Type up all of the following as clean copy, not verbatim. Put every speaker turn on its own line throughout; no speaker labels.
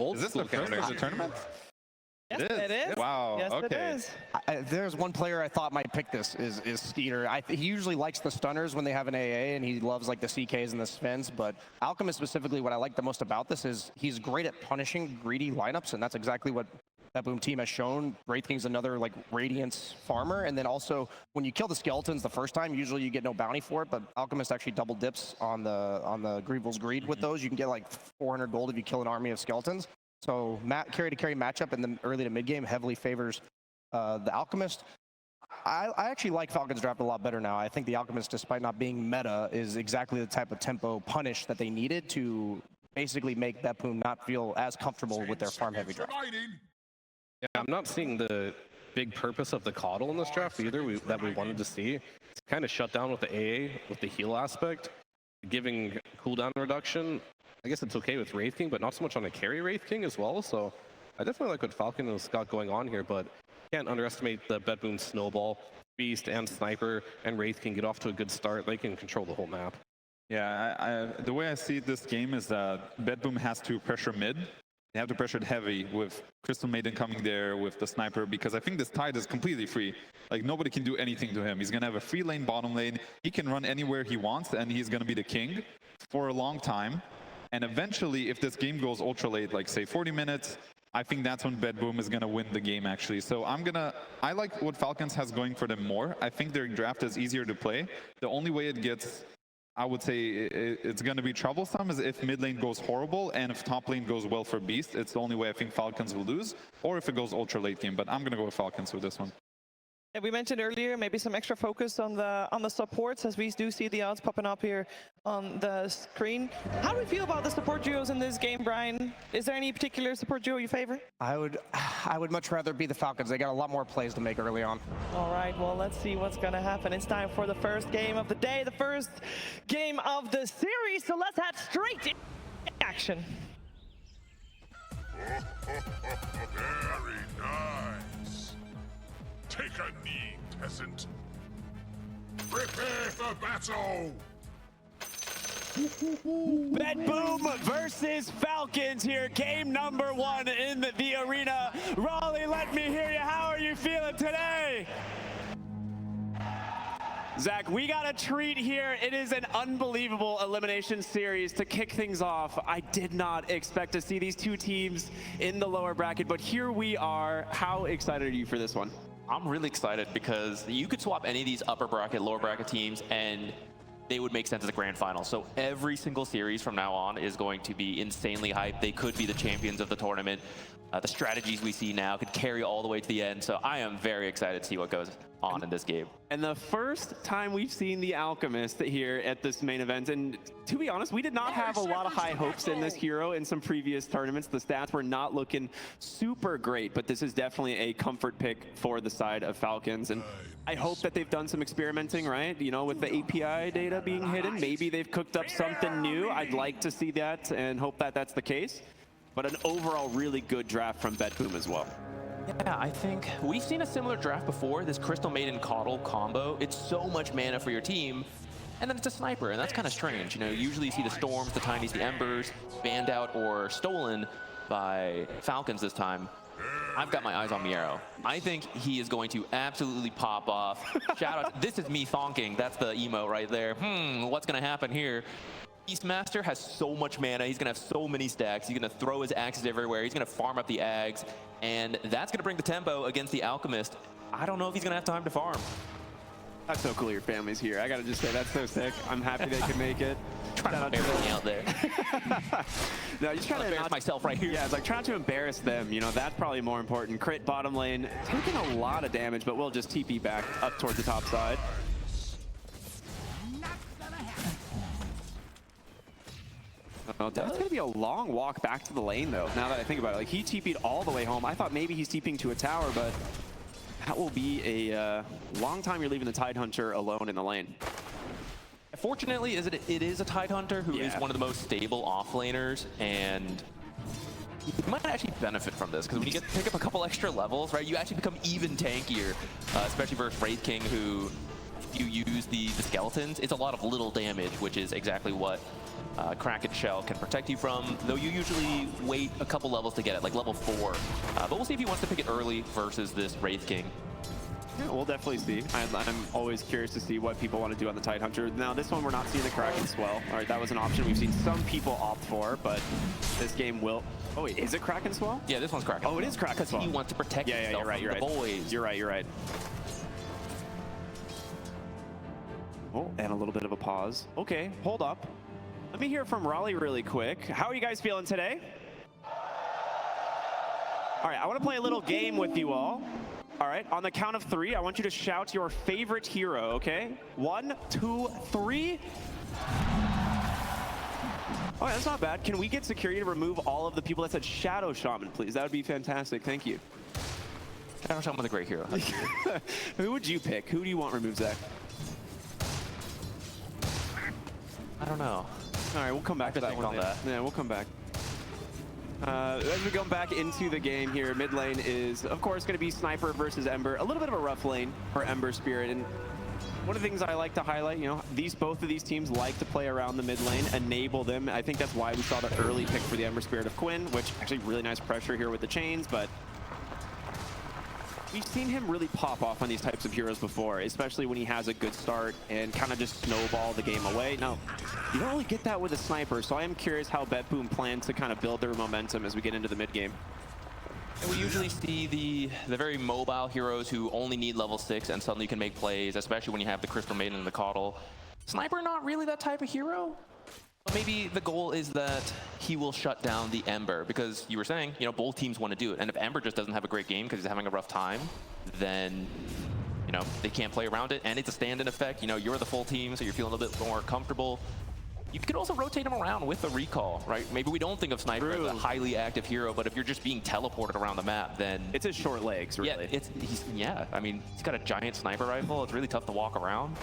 old
Is this
school
the first
counter.
of the tournament?
Yes,
It is. Wow.
Yes,
okay.
it is.
There's one player I thought might pick this is Skeeter. He usually likes the stunners when they have an AA, and he loves like the CKs and the spins. But Alchemist specifically, what I like the most about this is he's great at punishing greedy lineups, and that's exactly what BetBoom team has shown. Wraith King's another like Radiance farmer, and then also when you kill the skeletons the first time, usually you get no bounty for it. But Alchemist actually double dips on the Grievel's Greed with those. You can get like 400 gold if you kill an army of skeletons. So carry to carry matchup in the early to mid game heavily favors the Alchemist. I actually like Falcons draft a lot better now. I think the Alchemist, despite not being meta, is exactly the type of tempo punish that they needed to basically make BetBoom not feel as comfortable with their farm heavy draft.
Yeah, I'm not seeing the big purpose of the Coddle in this draft either that we wanted to see. It's kind of shut down with the AA, with the heal aspect, giving cooldown reduction. I guess it's okay with Wraith King, but not so much on a carry Wraith King as well. So I definitely like what Falcon has got going on here, but can't underestimate the BetBoom Snowball. Beast and Sniper and Wraith King get off to a good start. They can control the whole map.
Yeah, the way I see this game is that BetBoom has to pressure mid. They have to pressure it heavy with Crystal Maiden coming there with the Sniper, because I think this Tide is completely free. Like, nobody can do anything to him. He's going to have a free lane, bottom lane. He can run anywhere he wants, and he's going to be the king for a long time. And eventually, if this game goes ultra late, like say 40 minutes, I think that's when BetBoom is going to win the game, actually. So I like what Falcons has going for them more. I think their draft is easier to play. The only way it gets, I would say, it's going to be troublesome is if mid lane goes horrible, and if top lane goes well for Beast. It's the only way I think Falcons will lose, or if it goes ultra late game. But I'm going to go with Falcons with this one.
Yeah, we mentioned earlier maybe some extra focus on the supports, as we do see the odds popping up here on the screen. How do we feel about the support duos in this game, Brian? Is there any particular support duo you favor?
I would much rather be the Falcons. They got a lot more plays to make early on.
All right, well, let's see what's going to happen. It's time for the first game of the day, the first game of the series. So let's head straight into action.
Very nice. Take a knee, peasant. Prepare for battle!
BetBoom versus Falcons here. Game number 1 in the arena. Raleigh, let me hear you. How are you feeling today? Zach, we got a treat here. It is an unbelievable elimination series to kick things off. I did not expect to see these two teams in the lower bracket, but here we are. How excited are you for this one?
I'm really excited because you could swap any of these upper bracket, lower bracket teams and they would make sense as a grand final. So every single series from now on is going to be insanely hyped. They could be the champions of the tournament. The strategies we see now could carry all the way to the end. So I am very excited to see what goes on in this game.
And the first time we've seen the Alchemist here at this main event, and to be honest, we did not have a lot of high hopes in this hero in some previous tournaments. The stats were not looking super great, but this is definitely a comfort pick for the side of Falcons. And I hope that they've done some experimenting, right? You know, with the API data being hidden, maybe they've cooked up something new. I'd like to see that and hope that that's the case. But an overall really good draft from BetBoom as well.
Yeah, I think we've seen a similar draft before, this Crystal Maiden Coddle combo. It's so much mana for your team, and then it's a Sniper, and that's kind of strange. You know, usually you see the Storms, the Tinies, the Embers, banned out or stolen by Falcons this time. I've got my eyes on Miero. I think he is going to absolutely pop off. Shout out, this is me thonking. That's the emote right there. What's going to happen here? Beastmaster has so much mana. He's going to have so many stacks. He's going to throw his axes everywhere. He's going to farm up the Ags. And that's going to bring the tempo against the Alchemist. I don't know if he's going to have time to farm.
That's so cool your family's here. I got to just say, that's so sick. I'm happy they could make it.
Trying to embarrass me out there.
No, just trying to
embarrass myself right here.
Yeah, it's like trying to embarrass them. You know, that's probably more important. Crit bottom lane, taking a lot of damage, but we'll just TP back up towards the top side. Oh, that's going to be a long walk back to the lane, though, now that I think about it. Like, he TP'd all the way home. I thought maybe he's TPing to a tower, but that will be a long time you're leaving the Tidehunter alone in the lane.
Fortunately, it is a Tidehunter who is one of the most stable offlaners, and you might actually benefit from this, because when you get to pick up a couple extra levels, right, you actually become even tankier, especially versus Wraith King, who if you use the skeletons, it's a lot of little damage, which is exactly what Kraken Shell can protect you from, though you usually wait a couple levels to get it, like level 4. But we'll see if he wants to pick it early versus this Wraith King.
Yeah, we'll definitely see. I'm always curious to see what people want to do on the Tidehunter. Now, this one, we're not seeing the Kraken Swell. All right, that was an option we've seen some people opt for, but this game will... Oh, wait, is it Kraken Swell?
Yeah, this one's Kraken.
Oh, it is Kraken Swell.
Because he wants to protect himself from the boys.
You're right. Oh, and a little bit of a pause. Okay, hold up. Let me hear from Raleigh really quick. How are you guys feeling today? All right, I want to play a little game with you all. All right, on the count of 3, I want you to shout your favorite hero, okay? 1, 2, 3. Oh, that's not bad. Can we get security to remove all of the people that said Shadow Shaman, please? That would be fantastic. Thank you.
Shadow Shaman's a great hero.
Who would you pick? Who do you want removed, Zach?
I don't know.
All right, we'll come back to that one. Yeah, we'll come back. As we go back into the game here, mid lane is, of course, going to be Sniper versus Ember. A little bit of a rough lane for Ember Spirit. And one of the things I like to highlight, you know, both of these teams like to play around the mid lane, enable them. I think that's why we saw the early pick for the Ember Spirit of Quinn, which actually really nice pressure here with the chains, but we've seen him really pop off on these types of heroes before, especially when he has a good start and kind of just snowball the game away. Now, you don't really get that with a Sniper, so I am curious how BetBoom plans to kind of build their momentum as we get into the mid game.
And we usually see the very mobile heroes who only need level 6 and suddenly can make plays, especially when you have the Crystal Maiden and the Caudle. Sniper, not really that type of hero. But maybe the goal is that he will shut down the Ember, because you were saying, you know, both teams want to do it. And if Ember just doesn't have a great game because he's having a rough time, then, you know, they can't play around it. And it's a stand-in effect. You know, you're the full team, so you're feeling a bit more comfortable. You could also rotate him around with a recall, right? Maybe we don't think of Sniper as a highly active hero, but if you're just being teleported around the map, then...
It's his short legs, really.
Yeah, I mean, he's got a giant sniper rifle. It's really tough to walk around.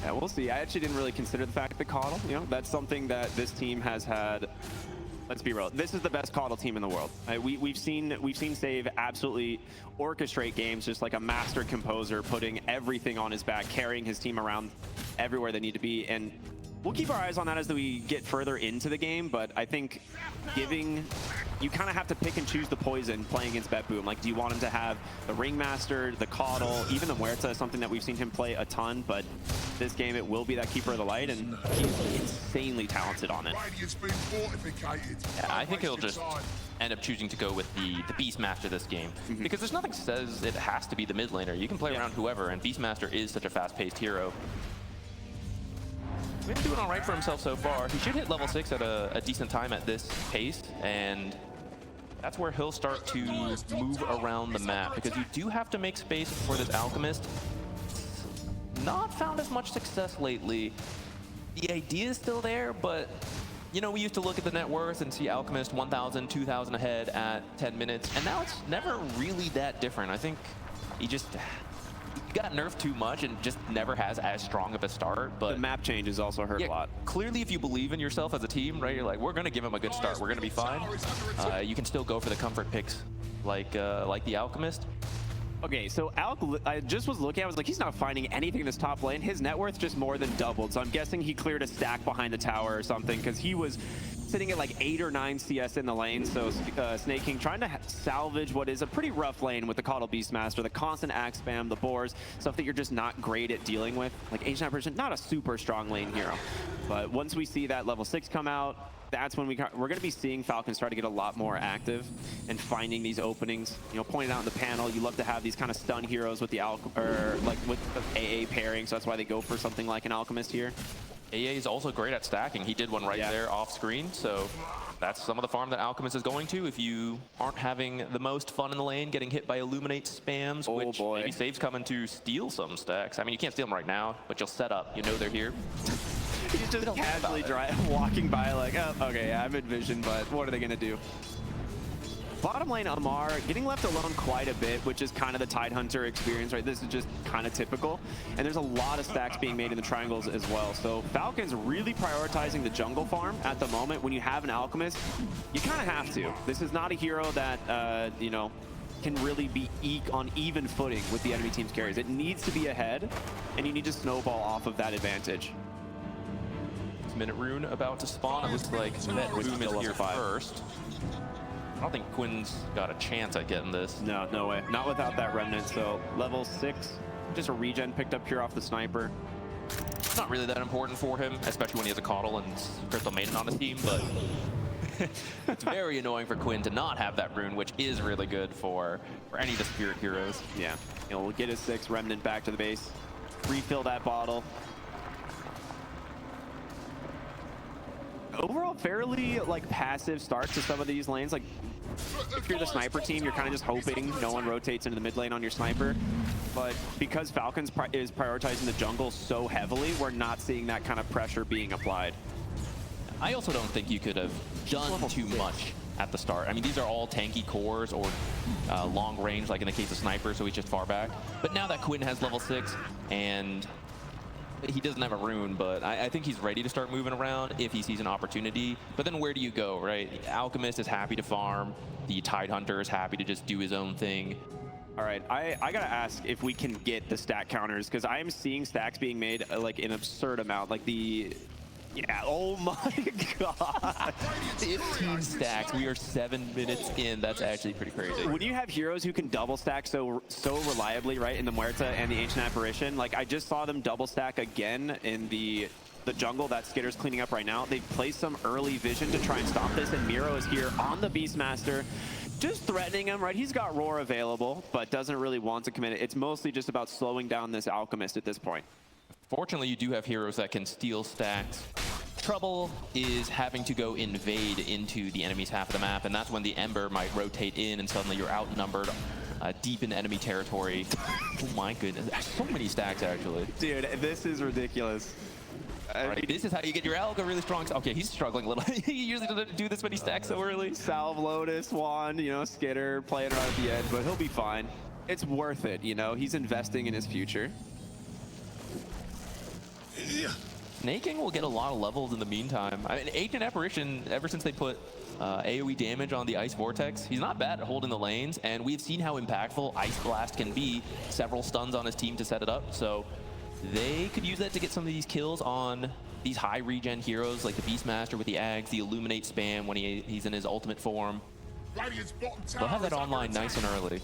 Yeah, we'll see. I actually didn't really consider the fact that Caudle, you know, that's something that this team has had. Let's be real. This is the best Caudle team in the world. We've seen Save absolutely orchestrate games just like a master composer, putting everything on his back, carrying his team around everywhere they need to be. And we'll keep our eyes on that as we get further into the game, but I think you kind of have to pick and choose the poison playing against BetBoom. Like, do you want him to have the Ringmaster, the Caudle, even the Muerta is something that we've seen him play a ton, but this game it will be that Keeper of the Light, and he's insanely talented on it.
Yeah, I think he'll just end up choosing to go with the Beastmaster this game, because there's nothing says it has to be the mid laner. You can play around whoever, and Beastmaster is such a fast-paced hero. He's been doing all right for himself so far. He should hit level 6 at a decent time at this pace, and that's where he'll start to move around the map, because you do have to make space for this Alchemist. Not found as much success lately. The idea is still there, but you know, we used to look at the net worth and see Alchemist 1,000, 2,000 ahead at 10 minutes, and now it's never really that different. I think he got nerfed too much and just never has as strong of a start. But
the map changes also hurt a lot.
Clearly, if you believe in yourself as a team, right, you're like, we're going to give him a good start. We're going to be fine. You can still go for the comfort picks like the Alchemist.
Okay, so I just was looking, I was like, he's not finding anything in this top lane. His net worth just more than doubled, so I'm guessing he cleared a stack behind the tower or something, because he was sitting at like 8 or 9 CS in the lane. So Snake King trying to salvage what is a pretty rough lane with the Caudle Beastmaster, the constant axe spam, the boars, stuff that you're just not great at dealing with. Like Age 9%, not a super strong lane hero. But once we see that level 6 come out, that's when we're going to be seeing Falcons try to get a lot more active and finding these openings. You know, pointed out in the panel, you love to have these kind of stun heroes with the with the AA pairing, so that's why they go for something like an Alchemist here.
AA is also great at stacking. He did one right there off screen, so that's some of the farm that Alchemist is going to if you aren't having the most fun in the lane, getting hit by Illuminate spams, which maybe Save's coming to steal some stacks. I mean, you can't steal them right now, but you'll set up. You know they're here.
He's just casually walking by like, oh, okay, yeah, I'm in vision, but what are they going to do? Bottom lane, Amar getting left alone quite a bit, which is kind of the Tidehunter experience, right? This is just kind of typical. And there's a lot of stacks being made in the triangles as well. So Falcons really prioritizing the jungle farm at the moment. When you have an Alchemist, you kind of have to. This is not a hero that, you know, can really be on even footing with the enemy team's carries. It needs to be ahead, and you need to snowball off of that advantage.
Minute rune about to spawn. It looks like BetBoom is here first. I don't think Quinn's got a chance at getting this.
No, no way. Not without that remnant. So level 6, just a regen picked up here off the sniper.
It's not really that important for him, especially when he has a Caudal and Crystal Maiden on his team, but it's very annoying for Quinn to not have that rune, which is really good for any of the Spirit heroes.
Yeah, we'll get his 6 remnant back to the base, refill that bottle. Overall, fairly like passive start to some of these lanes. Like if you're the sniper team, you're kind of just hoping no one rotates into the mid lane on your sniper. But because Falcons is prioritizing the jungle so heavily, we're not seeing that kind of pressure being applied.
I also don't think you could have done too much at the start. I mean, these are all tanky cores or long range, like in the case of Sniper, so he's just far back. But now that Quinn has level 6 and he doesn't have a rune, but I think he's ready to start moving around if he sees an opportunity. But then where do you go, right? Alchemist is happy to farm. The Tidehunter is happy to just do his own thing.
All right, I gotta ask if we can get the stack counters, because I am seeing stacks being made like an absurd amount. Like the, yeah, oh my god.
15 stacks. We are 7 minutes in. That's actually pretty crazy.
When you have heroes who can double stack so reliably, right, in the Muerta and the Ancient Apparition, like I just saw them double stack again in the jungle that Skitter's cleaning up right now. They've placed some early vision to try and stop this, and Miro is here on the Beastmaster, just threatening him, right? He's got Roar available, but doesn't really want to commit it. It's mostly just about slowing down this Alchemist at this point.
Fortunately, you do have heroes that can steal stacks. Trouble is having to go invade into the enemy's half of the map, and that's when the Ember might rotate in and suddenly you're outnumbered deep in enemy territory. Oh my goodness, so many stacks actually.
Dude, this is ridiculous.
Right, this is how you get your Alga really strong. Okay, he's struggling a little. He usually doesn't do this many stacks so early.
Salve, Lotus, Wand, Skitter playing right at the edge, but he'll be fine. It's worth it, He's investing in his future.
Snaking will get a lot of levels in the meantime. I mean, Ancient Apparition, ever since they put AoE damage on the Ice Vortex, he's not bad at holding the lanes, and we've seen how impactful Ice Blast can be. Several stuns on his team to set it up, so they could use that to get some of these kills on these high regen heroes like the Beastmaster with the Ags, the Illuminate spam when he's in his ultimate form. They'll have that online nice and early.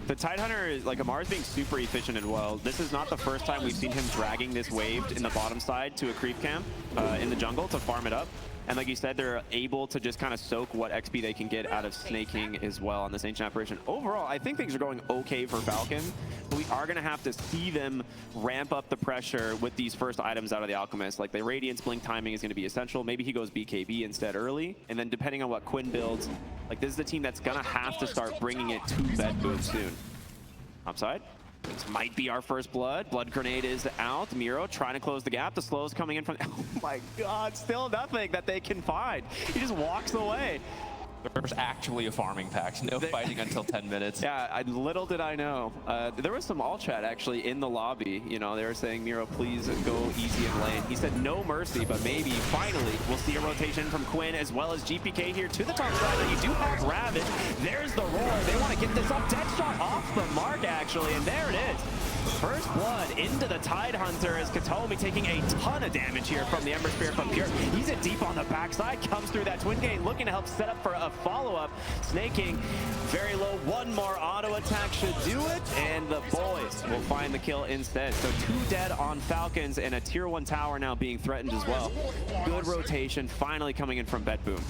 The Tidehunter is, like, Amar's being super efficient as well. This is not the first time we've seen him dragging this wave in the bottom side to a creep camp in the jungle to farm it up. And like you said, they're able to just kind of soak what XP they can get out of snaking as well on this Ancient Apparition. Overall, I think things are going okay for Falcon, but we are going to have to see them ramp up the pressure with these first items out of the Alchemist. Like the Radiance Blink timing is going to be essential. Maybe he goes BKB instead early. And then depending on what Quinn builds, like this is the team that's going to have to start bringing it to BetBoom soon. Upside. This might be our first blood. Blood grenade is out. Miro trying to close the gap. The slow is coming in from... Oh my god, still nothing that they can find. He just walks away.
There's actually a farming pack. No fighting until 10 minutes.
Yeah, little did I know. There was some all chat actually in the lobby. They were saying, Miro, please go easy in lane. He said no mercy, but maybe finally we'll see a rotation from Quinn as well as GPK here to the top side. And you do have Ravage. There's the roar. They want to get this up. Dead shot off the mark actually, and there it is. First blood into the Tidehunter as Katomi taking a ton of damage here from the Ember Spear from Pure. He's in deep on the backside, comes through that Twin Gate, looking to help set up for a follow-up. Snaking very low. One more auto attack should do it, and the boys will find the kill instead. So 2 dead on Falcons, and a tier 1 tower now being threatened as well. Good rotation finally coming in from BetBoom.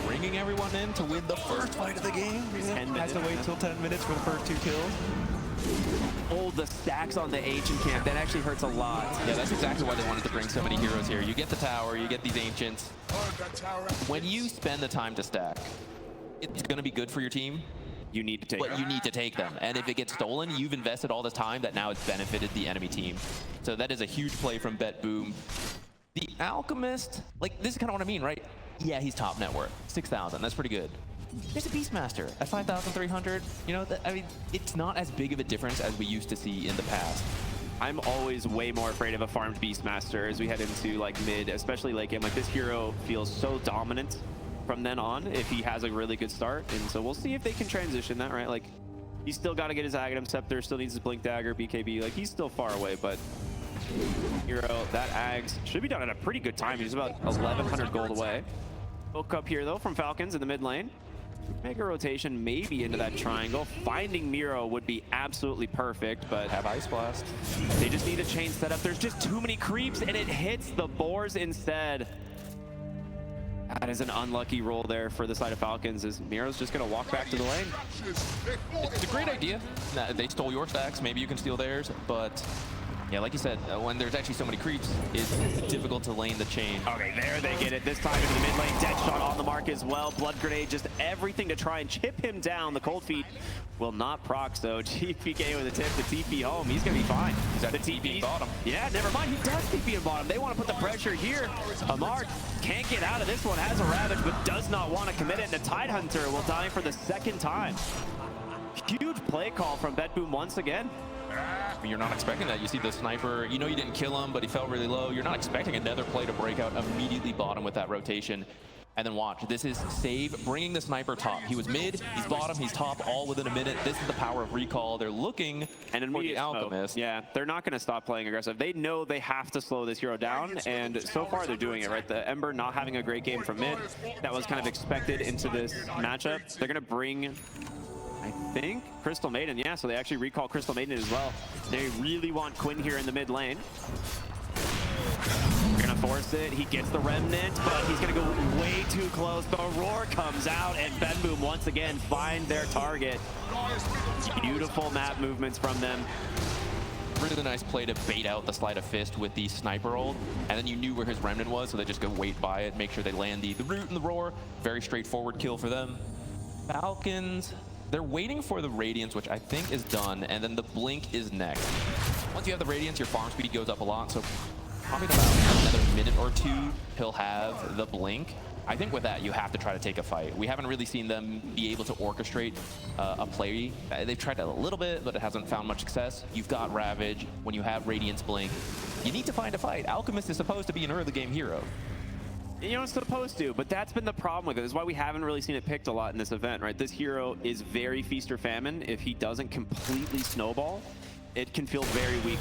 Bringing everyone in to win the first fight of the game.
10 minutes.
Has to wait till 10 minutes for the first 2 kills.
Oh, the stacks on the Ancient camp. That actually hurts a lot.
Yeah, that's exactly why they wanted to bring so many heroes here. You get the tower, you get these Ancients. When you spend the time to stack, it's going to be good for your team.
You need to take
But you need to take them. And if it gets stolen, you've invested all this time that now it's benefited the enemy team. So that is a huge play from BetBoom. The Alchemist, like, this is kind of what I mean, right? Yeah, he's top net worth. 6,000, that's pretty good. There's a Beastmaster at 5,300. I mean, it's not as big of a difference as we used to see in the past.
I'm always way more afraid of a farmed Beastmaster as we head into like mid, especially late game. Like this hero feels so dominant from then on if he has a really good start. And so we'll see if they can transition that, right? Like, he's still got to get his Aghanim Scepter, still needs his Blink Dagger, BKB. Like, he's still far away, but Hero, that Ags should be done at a pretty good time. He's about 1,100 gold away. Hook up here, though, from Falcons in the mid lane. Make a rotation maybe into that triangle. Finding Miro would be absolutely perfect, but
Have Ice Blast.
they just need a chain setup. There's just too many creeps, and it hits the boars instead. That is an unlucky roll there for the side of Falcons, as Miro's just going to walk back to the lane.
It's a great idea. They stole your stacks. Maybe you can steal theirs, but yeah, like you said, when there's actually so many creeps, it's difficult to lane the chain.
Okay, there they get it. This time into the mid lane. Dead shot on the mark as well. Blood grenade, just everything to try and chip him down. The cold feet will not proc, so GPK with a tip to TP home. He's going to be fine.
He's at
the
TP bottom.
Yeah, never mind. He does TP in bottom. They want to put the pressure here. Amar can't get out of this one. Has a Ravage, but does not want to commit it. And the Tidehunter will die for the second time. Huge play call from BetBoom once again.
You're not expecting that. You see the sniper, you know you didn't kill him, but he fell really low. You're not expecting another play to break out immediately bottom with that rotation. And then watch, this is Save bringing the sniper top. He was mid, he's bottom, he's top, all within a minute. This is the power of recall. They're looking for the Alchemist.
Yeah, they're not going to stop playing aggressive. They know they have to slow this hero down, and so far they're doing it, right? The Ember not having a great game from mid, that was kind of expected into this matchup. They're going to bring, I think, Crystal Maiden. Yeah, so they actually recall Crystal Maiden as well. They really want Quinn here in the mid lane. They're gonna force it. He gets the Remnant, but he's gonna go way too close. The Roar comes out, and BetBoom once again find their target. Beautiful map movements from them.
Really nice play to bait out the Sleight of Fist with the sniper ult, and then you knew where his Remnant was, so they just go wait by it, make sure they land the root and the Roar. Very straightforward kill for them. Falcons, they're waiting for the Radiance, which I think is done, and then the Blink is next. Once you have the Radiance, your farm speed goes up a lot, so probably about another minute or two, he'll have the Blink. I think with that, you have to try to take a fight. We haven't really seen them be able to orchestrate a play. They've tried a little bit, but it hasn't found much success. You've got Ravage. When you have Radiance Blink, you need to find a fight. Alchemist is supposed to be an early game hero.
You know, it's supposed to, but that's been the problem with it. This is why we haven't really seen it picked a lot in this event, right? This hero is very feast or famine. If he doesn't completely snowball, it can feel very weak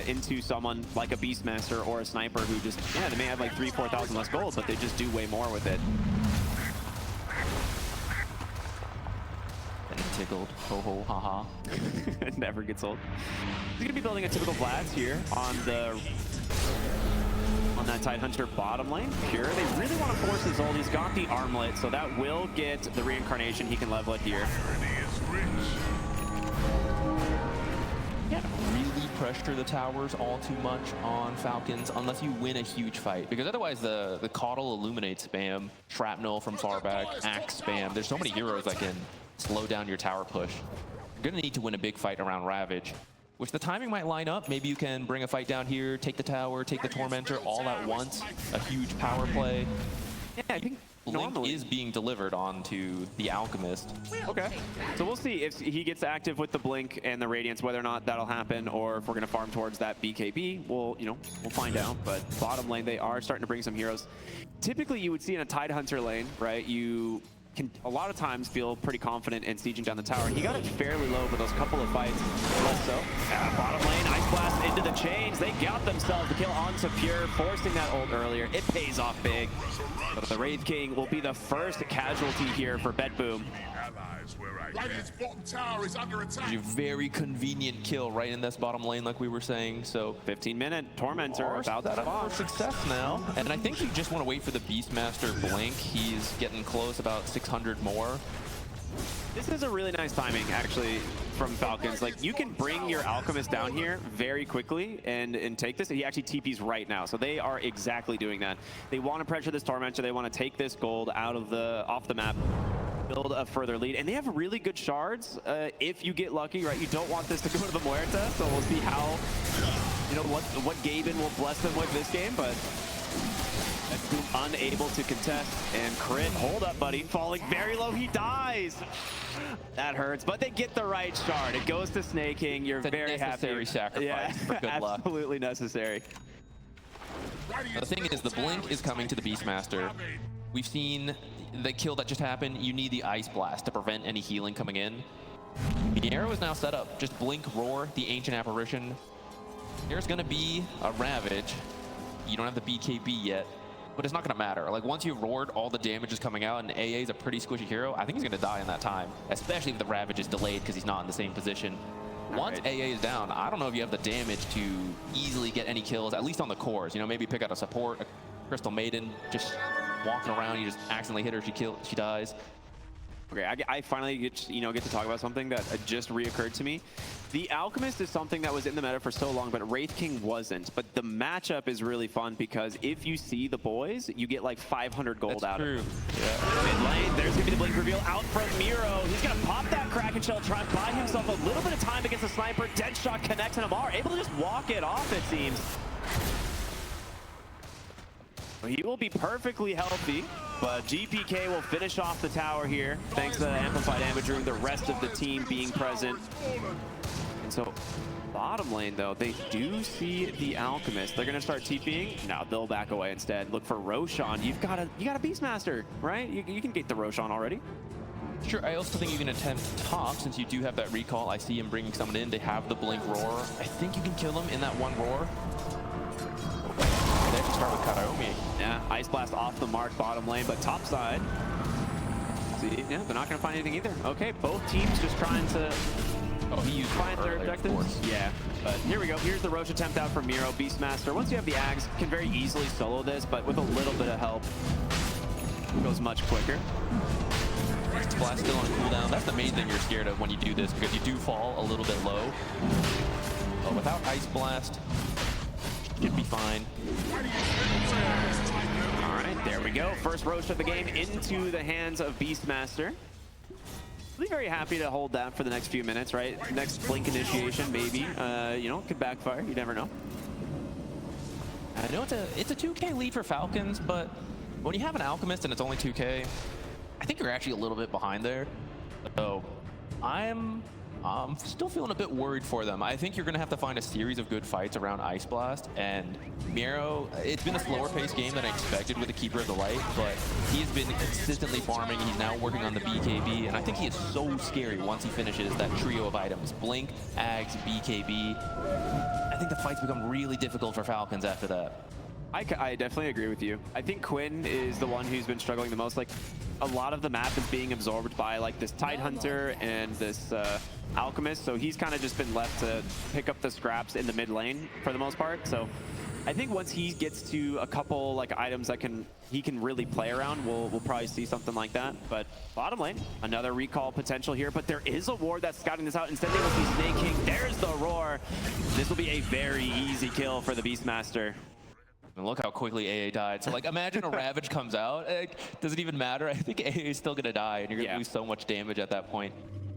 into someone like a Beastmaster or a Sniper who just, yeah, they may have like 3,000-4,000 less gold, but they just do way more with it.
And tickled, ho ho, haha.
It never gets old. He's gonna be building a typical Vlad's here on that Tidehunter bottom lane. Pure, they really want to force his ult. He's got the armlet, so that will get the reincarnation. He can level it here.
Yeah, really pressure the towers all too much on Falcons unless you win a huge fight, because otherwise the Caudal Illuminate spam, Shrapnel from far back, Axe spam, there's so many heroes that can slow down your tower push. You're gonna need to win a big fight around Ravage, which the timing might line up. Maybe you can bring a fight down here, take the tower, take the Tormentor all at once, a huge power play.
Yeah, I think
Blink is being delivered onto the Alchemist.
Okay, so we'll see if he gets active with the Blink and the Radiance, whether or not that'll happen, or if we're gonna farm towards that BKB. We'll find out. But bottom lane, they are starting to bring some heroes. Typically, you would see in a Tidehunter lane, right? You can a lot of times feel pretty confident in sieging down the tower. And he got it fairly low for those couple of fights, less so. Bottom lane, Ice Blast into the chains. They got themselves the kill onto Pure, forcing that ult earlier. It pays off big. But the Wraith King will be the first casualty here for BetBoom.
Radiant's bottom tower is under attack.
A very convenient kill right in this bottom lane, like we were saying. So
15-minute Tormentor about to spawn.
For success now. And I think you just want to wait for the Beastmaster Blink. He's getting close, about 600 more.
This is a really nice timing, actually, from Falcons. Like, you can bring your Alchemist down here very quickly and take this. He actually TPs right now, so they are exactly doing that. They want to pressure this Tormentor. They want to take this gold off the map, build a further lead, and they have really good shards. If you get lucky, right? You don't want this to go to the Muerta, so we'll see how, what Gaben will bless them with this game, but unable to contest, and crit. Hold up, buddy. Falling very low. He dies. That hurts, but they get the right shard. It goes to Snake King. You're very happy.
Necessary sacrifice for good luck.
Absolutely necessary.
The thing is, the Blink is coming to the Beastmaster. We've seen the kill that just happened, you need the Ice Blast to prevent any healing coming in. The arrow is now set up. Just blink, roar, the Ancient Apparition. There's gonna be a Ravage. You don't have the BKB yet, but it's not gonna matter. Like once you've roared, all the damage is coming out, and AA is a pretty squishy hero. I think he's gonna die in that time, especially if the Ravage is delayed because he's not in the same position. Once AA is down, I don't know if you have the damage to easily get any kills, at least on the cores. You know, maybe pick out a support, a Crystal Maiden, just walking around, you just accidentally hit her, she dies.
Okay, I finally get to talk about something that just reoccurred to me. The Alchemist is something that was in the meta for so long, but Wraith King wasn't. But the matchup is really fun because if you see the boys, you get like 500 gold out of it. Yeah. Mid lane, there's gonna be the blink reveal out from Miro. He's gonna pop that Kraken Shell, try and buy himself a little bit of time against the sniper. Deadshot connects, and Amar able to just walk it off, it seems. He will be perfectly healthy, but GPK will finish off the tower here, thanks to the Amplified Amateur and the rest of the team being present. And so, bottom lane though, they do see the Alchemist. They're gonna start TPing. No, they'll back away instead. Look for Roshan. You got a Beastmaster, right? You can get the Roshan already.
Sure, I also think you can attempt top since you do have that recall. I see him bringing someone in. They have the blink roar. I think you can kill him in that one roar. They have to start with Karaomi.
Yeah, Ice Blast off the mark bottom lane, but top side. See, yeah, they're not going to find anything either. Okay, both teams just trying to find their objectives. Yeah, but here we go. Here's the Roche attempt out from Miro. Beastmaster, once you have the Ags, can very easily solo this, but with a little bit of help, it goes much quicker.
Ice Blast still on cooldown. That's the main thing you're scared of when you do this, because you do fall a little bit low. But without Ice Blast, should be fine.
All right, there we go. First roast of the game into the hands of Beastmaster. I'll be very happy to hold that for the next few minutes, right? Next blink initiation, maybe, you know, could backfire. You never know.
I know it's a 2K lead for Falcons, but when you have an Alchemist and it's only 2K, I think you're actually a little bit behind there. So I'm still feeling a bit worried for them. I think you're going to have to find a series of good fights around Ice Blast. And Miro, it's been a slower paced game than I expected with the Keeper of the Light, but he's been consistently farming. He's now working on the BKB, and I think he is so scary once he finishes that trio of items. Blink, Ags, BKB. I think the fights become really difficult for Falcons after that.
I definitely agree with you. I think Quinn is the one who's been struggling the most. Like, a lot of the map is being absorbed by like this Tidehunter and this Alchemist, so he's kind of just been left to pick up the scraps in the mid lane for the most part. So I think once he gets to a couple like items that he can really play around, we'll probably see something like that. But bottom lane, another recall potential here, but there is a ward that's scouting this out. Instead they will see Snake King. There's the roar. This will be a very easy kill for the Beastmaster.
And look how quickly AA died. So like, imagine a Ravage comes out. Does it even matter? I think AA is still gonna die, and you're gonna lose so much damage at that point.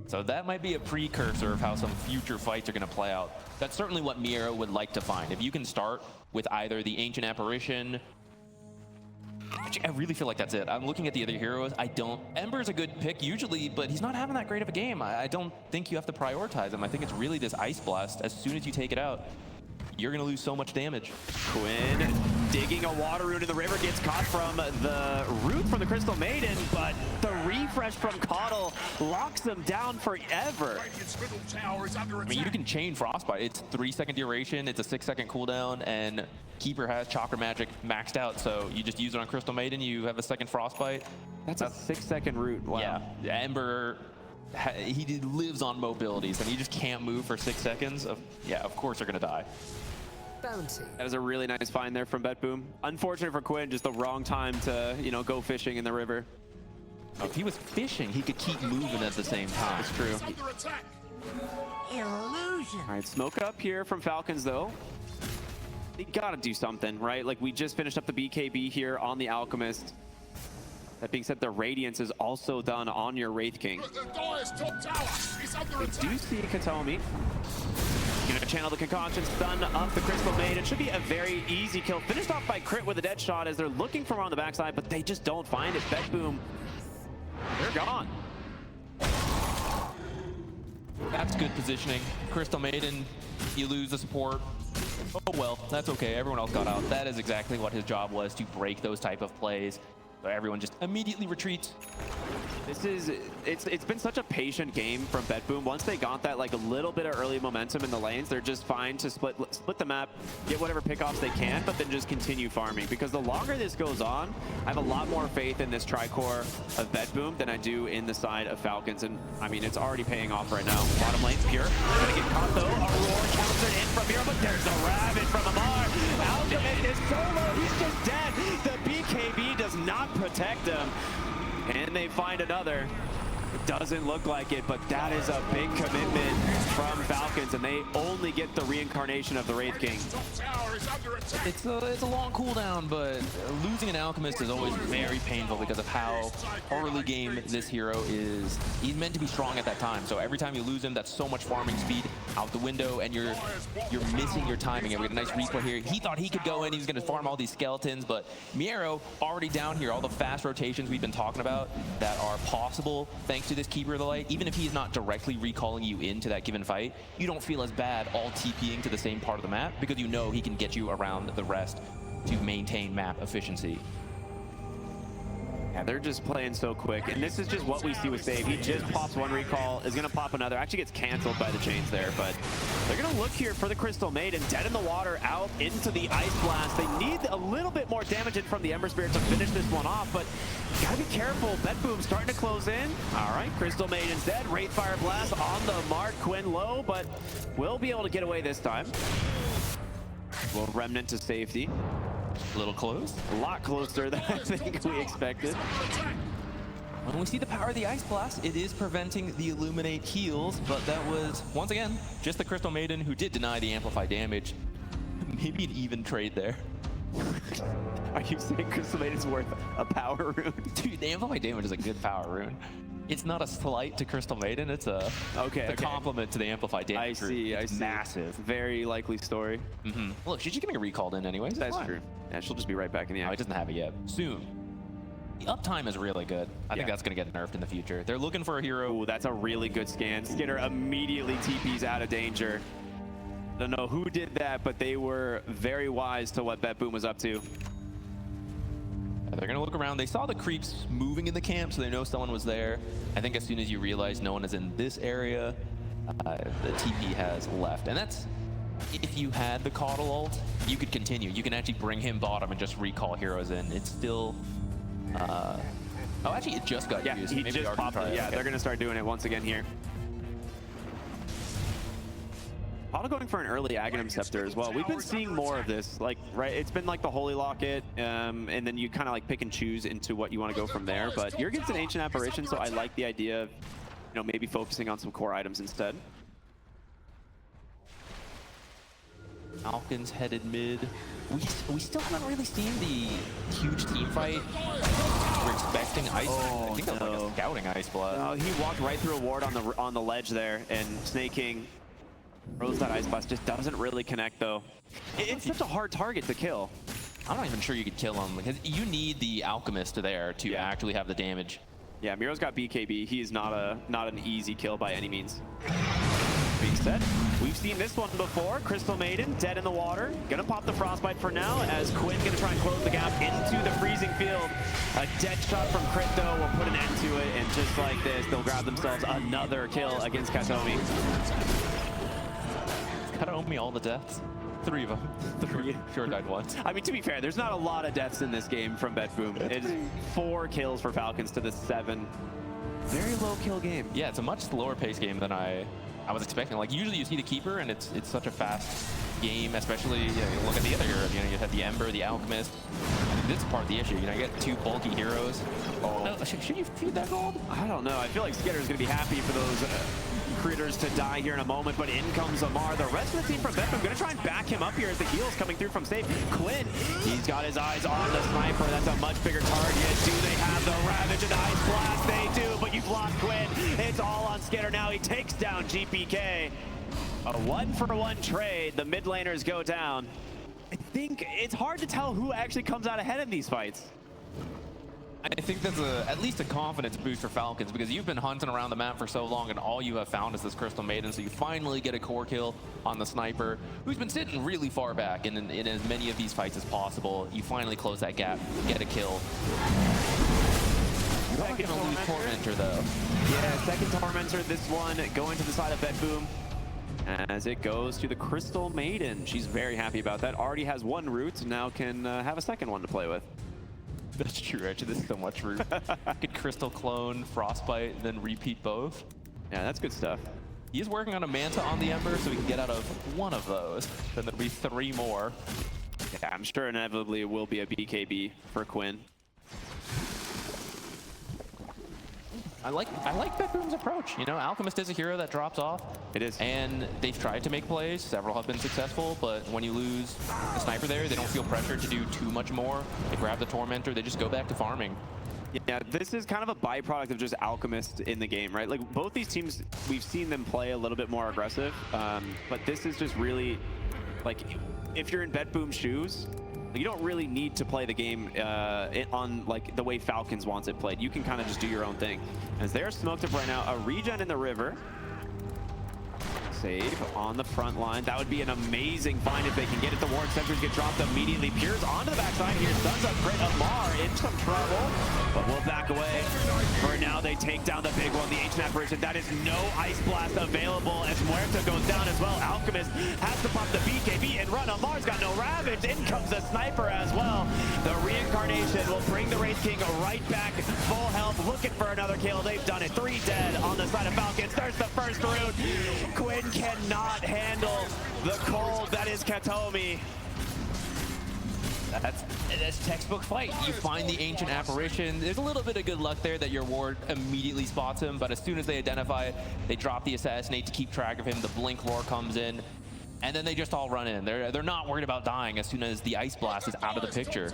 So that might be a precursor of how some future fights are gonna play out. That's certainly what Miro would like to find. If you can start with either the Ancient Apparition, I really feel like that's it. I'm looking at the other heroes. Ember's a good pick usually, but he's not having that great of a game. I don't think you have to prioritize him. I think it's really this Ice Blast. As soon as you take it out, you're going to lose so much damage.
Quinn digging a water rune in the river, gets caught from the root from the Crystal Maiden, but the refresh from Caudle locks them down forever.
I mean, you can chain Frostbite. It's 3-second duration, it's a 6-second cooldown, and Keeper has Chakra Magic maxed out, so you just use it on Crystal Maiden, you have a second Frostbite.
That's a 6-second root, wow.
Yeah, Ember, he lives on mobilities, and he just can't move for 6 seconds. Of course they're going to die.
Bounty.
That was a really nice find there from BetBoom. Unfortunate for Quinn, just the wrong time to, go fishing in the river.
If he was fishing, he could keep moving at the same time.
It's true.
Illusion.
All right, smoke up here from Falcons, though. They gotta do something, right? Like, we just finished up the BKB here on the Alchemist. That being said, the Radiance is also done on your Wraith King. We do see Katomi. Gonna channel the Concoction, stun up the Crystal Maiden. It should be a very easy kill. Finished off by Crit with a dead shot as they're looking for him on the backside, but they just don't find it. BetBoom, they're gone.
That's good positioning. Crystal Maiden, you lose the support. Oh well, that's okay. Everyone else got out. That is exactly what his job was, to break those type of plays. So everyone just immediately retreats.
It's been such a patient game from BetBoom. Once they got that like a little bit of early momentum in the lanes, they're just fine to split the map, get whatever pickoffs they can, but then just continue farming. Because the longer this goes on, I have a lot more faith in this tricore of BetBoom than I do in the side of Falcons. And I mean, it's already paying off right now. Bottom lane, Pure. Gonna get caught though. Aurora counts it in from Pure, but there's a Ravage from Amar. Alchemist is solo. He's just dead. The BKB does not protect him. And they find another. It doesn't look like it, but that is a big commitment from Falcons, and they only get the reincarnation of the Wraith King.
It's a long cooldown, but losing an Alchemist is always very painful because of how early game this hero is. He's meant to be strong at that time, so every time you lose him, that's so much farming speed out the window, and you're missing your timing. And we got a nice replay here. He thought he could go in, he was going to farm all these skeletons, but Miero already down here. All the fast rotations we've been talking about that are possible thanks to this Keeper of the Light. Even if he's not directly recalling you into that given fight, you don't feel as bad all TPing to the same part of the map because you know he can get you around the rest to maintain map efficiency.
Yeah, they're just playing so quick, and this is just what we see with Save. He just pops one recall, is gonna pop another. Actually gets canceled by the chains there, but they're gonna look here for the Crystal Maiden. Dead in the water, out into the Ice Blast. They need a little bit more damage in from the Ember Spirit to finish this one off, but gotta be careful. BetBoom starting to close in. All right, Crystal Maiden's dead. Wraithfire Blast on the mark. Quinn low, but will be able to get away this time. Will Remnant to safety.
A little close.
A lot closer than I think we expected.
When we see the power of the Ice Blast, it is preventing the Illuminate heals, but that was, once again, just the Crystal Maiden who did deny the Amplify damage. Maybe an even trade there.
Are you saying Crystal Maiden's worth a power rune?
Dude, the Amplify damage is a good power rune. It's not a slight to Crystal Maiden, it's a compliment to the Amplify damage.
I see,
it's massive.
Very likely story.
Look, she's just getting recalled in anyways.
That's true. Yeah, she'll just be right back in the
No,
action.
he doesn't have it yet. Soon. The uptime is really good. I think that's going to get nerfed in the future. They're looking for a hero.
Ooh, that's a really good scan. Skidder immediately TPs out of danger. Don't know who did that, but they were very wise to what BetBoom was up to.
They're going to look around. They saw the creeps moving in the camp, so they know someone was there. I think as soon as you realize no one is in this area, the TP has left. And that's, if you had the Coddle ult, you could continue. You can actually bring him bottom and just recall heroes in. It's still... oh, actually, it just got used.
He
Maybe
just popped it. Yeah, they're going to start doing it once again here. Auto going for an early Aghanim Scepter as well. We've been seeing more of this, like, right? It's been like the Holy Locket, and then you kind of like pick and choose into what you want to go from there. But Jurgen's an Ancient Apparition, so I like the idea of, you know, maybe focusing on some core items instead.
Falcons headed mid. We still haven't really seen the huge team fight. We're expecting Ice. I think that was like a scouting Ice Blast.
No, he walked right through a ward on the ledge there, and Snake King throws that Ice Blast. Just doesn't really connect though. It's such a hard target to kill.
I'm not even sure you could kill him because you need the Alchemist there to actually have the damage.
Yeah, Miro's got BKB. He is not an easy kill by any means. Being said, we've seen this one before. Crystal Maiden dead in the water. Gonna pop the Frostbite for now as Quinn gonna try and close the gap into the freezing field. A dead shot from Crypto will put an end to it, and just like this, they'll grab themselves another kill against Katomi.
Katomi all the deaths. 3 of them. 3. Sure died once.
I mean, to be fair, there's not a lot of deaths in this game from BetBoom. It's 4 kills for Falcons to the 7. Very low kill game.
Yeah, it's a much slower pace game than I was expecting. Like, usually you see the Keeper, and it's such a fast game, especially, you know, you look at the other heroes. You know, you have the Ember, the Alchemist. I think this is part of the issue. You know, you get 2 bulky heroes. Oh, no, should you feed that gold?
I don't know. I feel like Skitter's going to be happy for those critters to die here in a moment, but in comes Amar. The rest of the team from BetBoom going to try and back him up here as the heals coming through from Safe. Quinn, he's got his eyes on the sniper. That's a much bigger target. Do they have the Ravage and Ice Blast? They do, but you've lost Quinn. It's all on Skitter now. He takes down GPK. A 1-for-1 trade. The mid laners go down. I think it's hard to tell who actually comes out ahead in these fights.
I think that's at least a confidence boost for Falcons, because you've been hunting around the map for so long and all you have found is this Crystal Maiden, so you finally get a core kill on the sniper, who's been sitting really far back in as many of these fights as possible. You finally close that gap, get a kill. You're not going to lose Tormentor, though.
Yeah, second Tormentor, this one going to the side of BetBoom as it goes to the Crystal Maiden. She's very happy about that. Already has one root, now can have a second one to play with.
That's true, actually. This is so much root. Could Crystal clone, Frostbite, then repeat both.
Yeah, that's good stuff.
He is working on a Manta on the Ember, so we can get out of one of those. Then there'll be 3 more.
Yeah, I'm sure inevitably it will be a BKB for Quinn.
I like BetBoom's approach. You know, Alchemist is a hero that drops off.
It is.
And they've tried to make plays. Several have been successful, but when you lose the sniper there, they don't feel pressured to do too much more. They grab the Tormentor, they just go back to farming.
Yeah, this is kind of a byproduct of just Alchemist in the game, right? Like, both these teams, we've seen them play a little bit more aggressive, but this is just really, like, if you're in BetBoom's shoes, you don't really need to play the game on like the way Falcons wants it played. You can kind of just do your own thing. As they're smoked up right now, a regen in the river. Save on the front line. That would be an amazing find if they can get it. The ward sentries get dropped immediately. Piers onto the backside here. Stuns up Crit. Amar in some trouble, but we'll back away. For now, they take down the big one, the Ancient Apparition. That is no Ice Blast available as Muerta goes down as well. Alchemist has to pop the BKB and run. Amar's got no Ravage. In comes the Sniper as well. The Reincarnation will bring the Wraith King right back. Full health, looking for another kill. They've done it. 3 dead on the side of Falcons. There's the first root. Quinn cannot handle the cold that is Katomi.
That's textbook fight. You find the Ancient Apparition. There's a little bit of good luck there that your ward immediately spots him, but as soon as they identify it, they drop the Assassinate to keep track of him. The Blink Roar comes in, and then they just all run in. They're not worried about dying as soon as the Ice Blast is out of the picture.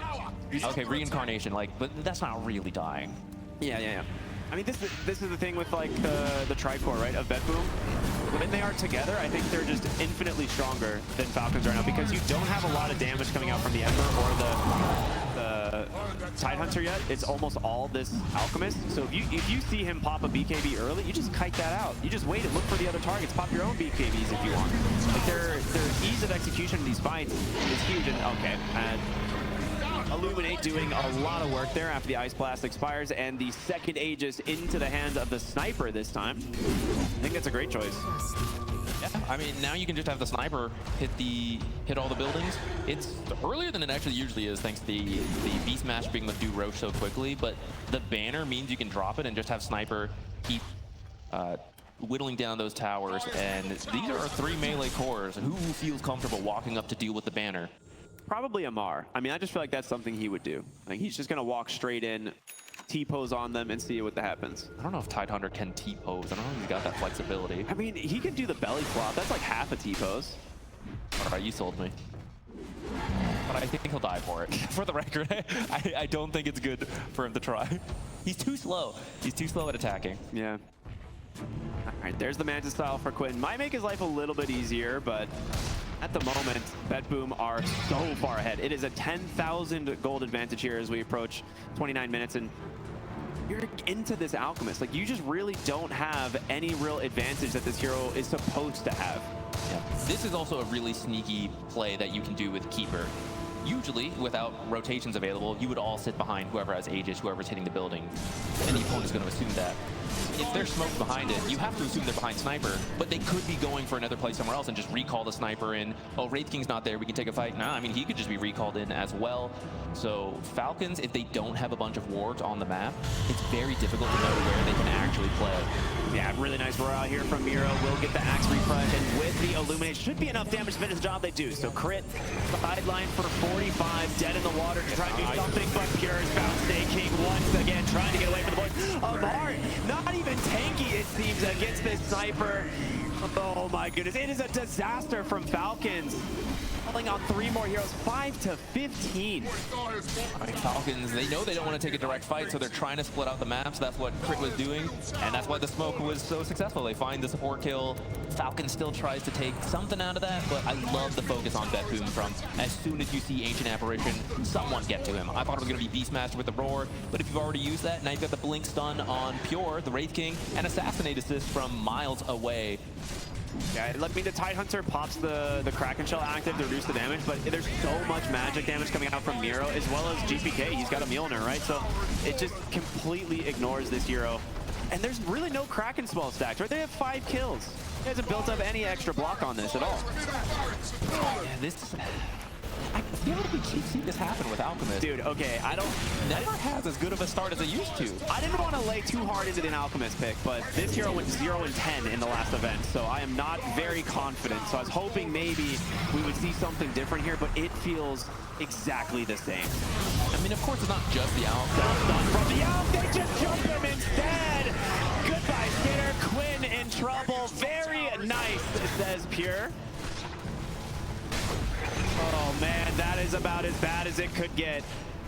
Okay, Reincarnation, but that's not really dying.
Yeah. I mean, this is the thing with like the Tricore, right, of BetBoom. When they are together, I think they're just infinitely stronger than Falcons right now, because you don't have a lot of damage coming out from the Ember or the Tidehunter yet. It's almost all this Alchemist. So if you see him pop a BKB early, you just kite that out. You just wait and look for the other targets. Pop your own BKBs if you want. Like their ease of execution in these fights is huge. And okay, and Illuminate doing a lot of work there after the Ice Blast expires, and the second Aegis into the hands of the Sniper this time. I think that's a great choice.
Yeah, I mean, now you can just have the Sniper hit all the buildings. It's earlier than it actually usually is, thanks to the Beast Mash being able to do Roche so quickly, but the banner means you can drop it and just have Sniper keep whittling down those towers, and these are 3 melee cores. Who feels comfortable walking up to deal with the banner?
Probably Amar. I mean, I just feel like that's something he would do. Like, he's just going to walk straight in, T-pose on them, and see what happens.
I don't know if Tidehunter can T-pose. I don't know if he's got that flexibility.
I mean, he can do the belly flop. That's like half a T-pose.
All right, you sold me. But I think he'll die for it. For the record, I don't think it's good for him to try. He's too slow. He's too slow at attacking.
Yeah. All right, there's the Manta style for Quinn. Might make his life a little bit easier, but at the moment, BetBoom are so far ahead. It is a 10,000 gold advantage here as we approach 29 minutes, and you're into this Alchemist. Like, you just really don't have any real advantage that this hero is supposed to have.
Yeah. This is also a really sneaky play that you can do with Keeper. Usually, without rotations available, you would all sit behind whoever has Aegis, whoever's hitting the building, and the opponent's going to assume that. If they're smoked behind it, you have to assume they're behind Sniper, but they could be going for another play somewhere else and just recall the Sniper in. Oh, Wraith King's not there, we can take a fight. Nah, I mean, he could just be recalled in as well. So Falcons, if they don't have a bunch of wards on the map, it's very difficult to know where they can actually play.
Yeah, really nice roar out here from Miro. Will get the axe refresh, and with the Illuminate, should be enough damage to finish the job. They do. So crit, sideline for 45, dead in the water to try to do something, but Pure's found Snake King once again, trying to get away from the boys. Amar, not even tanky, it seems, against this Sniper. Oh my goodness, it is a disaster from Falcons. Falling on 3 more heroes, 5 to 15.
I mean, Falcons, they know they don't want to take a direct fight, so they're trying to split out the maps. That's what Crit was doing, and that's why the smoke was so successful. They find the support kill. Falcon still tries to take something out of that, but I love the focus on BetBoom from as soon as you see Ancient Apparition, someone get to him. I thought it was going to be Beastmaster with the Roar, but if you've already used that, now you've got the Blink Stun on Pure, the Wraith King, and Assassinate Assist from miles away.
Yeah, I mean, the Tidehunter pops the Kraken Shell active to reduce the damage, but there's so much magic damage coming out from Miro, as well as GPK. He's got a Mjolnir, right? So it just completely ignores this hero. And there's really no Kraken spell stacked, right? They have 5 kills. He hasn't built up any extra block on this at all.
Yeah, I feel like we keep seeing this happen with Alchemist.
Dude, okay,
Never has as good of a start as it used to.
I didn't want to lay too hard into an Alchemist pick, but this hero went 0-10 in the last event, so I am not very confident. So I was hoping maybe we would see something different here, but it feels exactly the same.
I mean, of course, it's not just the Alchemist.
Done from the Alp, they just jump him instead! Goodbye, Skater. Quinn in trouble. Very nice, says Pure. Oh man, that is about as bad as it could get.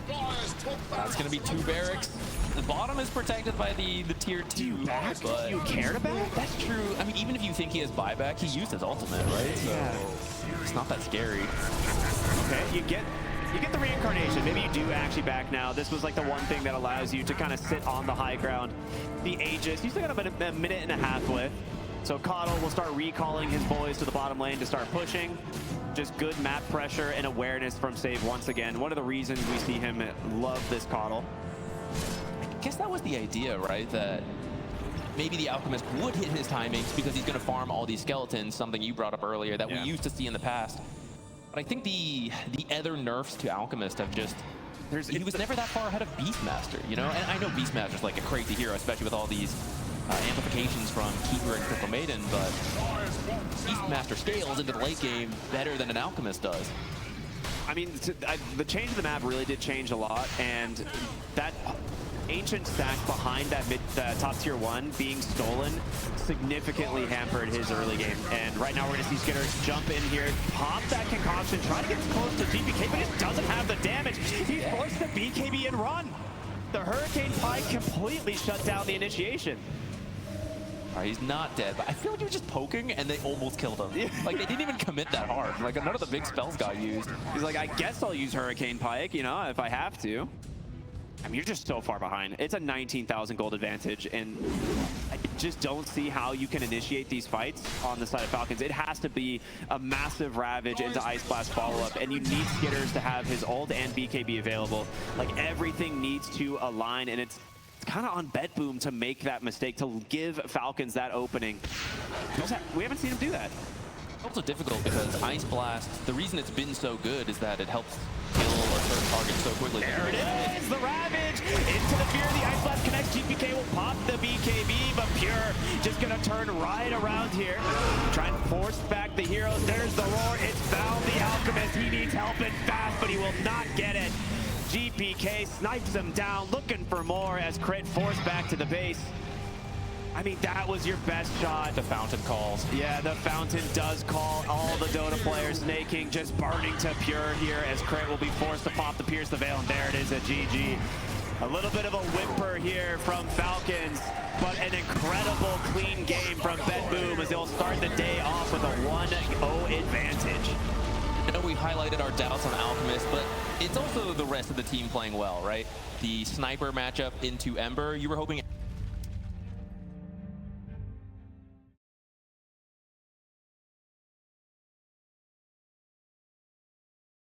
That's going to be 2 barracks. The bottom is protected by the tier 2. But
You care to back?
that's true. I mean, even if you think he has buyback, he used his ultimate, right? So
Yeah.
it's not that scary.
Okay, you get the reincarnation. Maybe you do actually back now. This was like the one thing that allows you to kind of sit on the high ground. The Aegis, you still got about a minute and a half with. So Coddle will start recalling his boys to the bottom lane to start pushing. Just good map pressure and awareness from Save once again. One of the reasons we see him love this Coddle.
I guess that was the idea, right? That maybe the Alchemist would hit his timings because he's going to farm all these skeletons, something you brought up earlier that we used to see in the past. But I think the other nerfs to Alchemist have just... he was never that far ahead of Beastmaster, you know? And I know Beastmaster's like a crazy hero, especially with all these amplifications from Keeper and Crystal Maiden, but Beastmaster scales into the late game better than an Alchemist does.
I mean, the change of the map really did change a lot, and that Ancient stack behind that top tier 1 being stolen significantly hampered his early game. And right now we're going to see Skitters jump in here, pop that concoction, try to get close to GPK, but it doesn't have the damage. He's forced to BKB and run. The Hurricane Pike completely shut down the initiation.
All right, he's not dead, but I feel like he was just poking and they almost killed him. Like, they didn't even commit that hard. Like, none of the big spells got used.
He's like, I guess I'll use Hurricane Pike, you know, if I have to. I mean, you're just so far behind. It's a 19,000 gold advantage, and I just don't see how you can initiate these fights on the side of Falcons. It has to be a massive Ravage into Ice Blast follow-up, and you need Skitters to have his ult and BKB available. Like, everything needs to align, and it's kind of on BetBoom to make that mistake, to give Falcons that opening. We haven't seen him do that.
It's also difficult because Ice Blast, the reason it's been so good is that it helps kill a certain target so quickly.
There it is, the Ravage into the Fear. The Ice Blast connects. GPK will pop the BKB, but Pure just gonna turn right around here, trying to force back the heroes. There's the Roar. It's found the Alchemist. He needs help and fast, but he will not get it. GPK snipes him down, looking for more as Crit forced back to the base. I mean, that was your best shot.
The Fountain calls.
Yeah, the Fountain does call. All the Dota players snaking, just burning to Pure here as Crit will be forced to pop the Pierce the Veil, and there it is at GG. A little bit of a whimper here from Falcons, but an incredible clean game from BetBoom as they'll start the day off with a 1-0 advantage.
I know we highlighted our doubts on Alchemist, but it's also the rest of the team playing well, right? The Sniper matchup into Ember, you were hoping